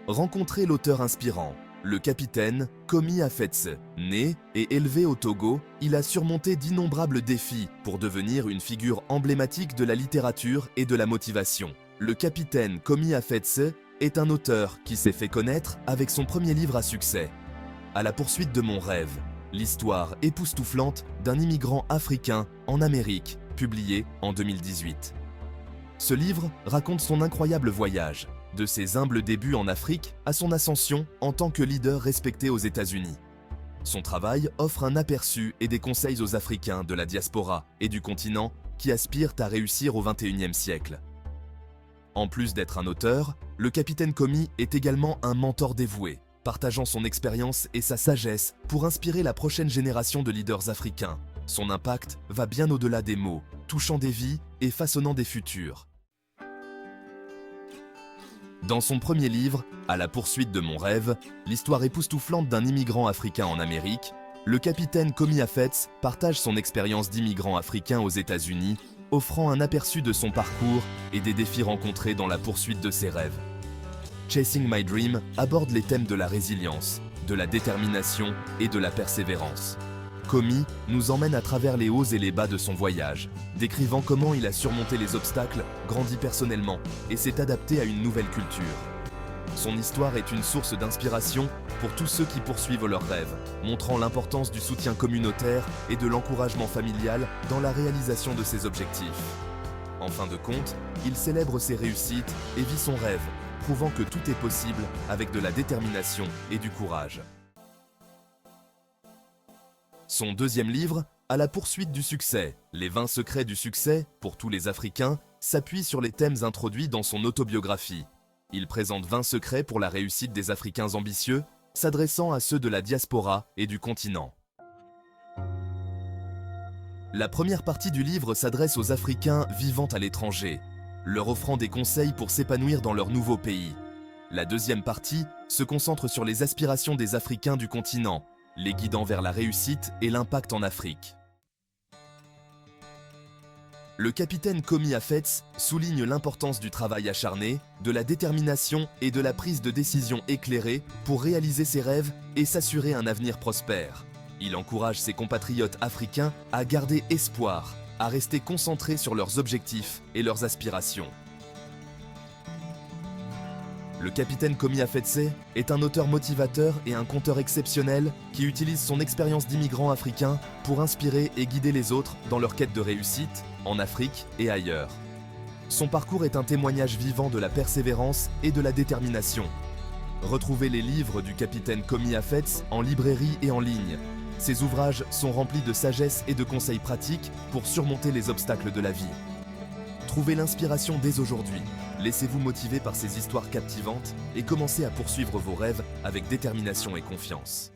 rencontrez l'auteur inspirant, le capitaine Komi Afetse. Né et élevé au Togo, il a surmonté d'innombrables défis pour devenir une figure emblématique de la littérature et de la motivation. Le capitaine Komi Afetse est un auteur qui s'est fait connaître avec son premier livre à succès, À la poursuite de mon rêve, l'histoire époustouflante d'un immigrant africain en Amérique, publié en 2018. Ce livre raconte son incroyable voyage, de ses humbles débuts en Afrique à son ascension en tant que leader respecté aux États-Unis. Son travail offre un aperçu et des conseils aux Africains de la diaspora et du continent qui aspirent à réussir au XXIe siècle. En plus d'être un auteur, le capitaine Komi est également un mentor dévoué, partageant son expérience et sa sagesse pour inspirer la prochaine génération de leaders africains. Son impact va bien au-delà des mots, touchant des vies et façonnant des futurs. Dans son premier livre, À la poursuite de mon rêve, l'histoire époustouflante d'un immigrant africain en Amérique, le capitaine Komi Afetse partage son expérience d'immigrant africain aux États-Unis, offrant un aperçu de son parcours et des défis rencontrés dans la poursuite de ses rêves. Chasing My Dream aborde les thèmes de la résilience, de la détermination et de la persévérance. Komi nous emmène à travers les hauts et les bas de son voyage, décrivant comment il a surmonté les obstacles, grandi personnellement et s'est adapté à une nouvelle culture. Son histoire est une source d'inspiration pour tous ceux qui poursuivent leurs rêves, montrant l'importance du soutien communautaire et de l'encouragement familial dans la réalisation de ses objectifs. En fin de compte, il célèbre ses réussites et vit son rêve, prouvant que tout est possible avec de la détermination et du courage. Son deuxième livre, À la poursuite du succès, les 20 secrets du succès pour tous les Africains, s'appuie sur les thèmes introduits dans son autobiographie. Il présente 20 secrets pour la réussite des Africains ambitieux, s'adressant à ceux de la diaspora et du continent. La première partie du livre s'adresse aux Africains vivant à l'étranger, leur offrant des conseils pour s'épanouir dans leur nouveau pays. La deuxième partie se concentre sur les aspirations des Africains du continent, les guidant vers la réussite et l'impact en Afrique. Le capitaine Komi Afetse souligne l'importance du travail acharné, de la détermination et de la prise de décision éclairée pour réaliser ses rêves et s'assurer un avenir prospère. Il encourage ses compatriotes africains à garder espoir, à rester concentrés sur leurs objectifs et leurs aspirations. Le capitaine Komi Afetse est un auteur motivateur et un conteur exceptionnel qui utilise son expérience d'immigrant africain pour inspirer et guider les autres dans leur quête de réussite, en Afrique et ailleurs. Son parcours est un témoignage vivant de la persévérance et de la détermination. Retrouvez les livres du capitaine Komi Afetse en librairie et en ligne. Ses ouvrages sont remplis de sagesse et de conseils pratiques pour surmonter les obstacles de la vie. Trouvez l'inspiration dès aujourd'hui. Laissez-vous motiver par ces histoires captivantes et commencez à poursuivre vos rêves avec détermination et confiance.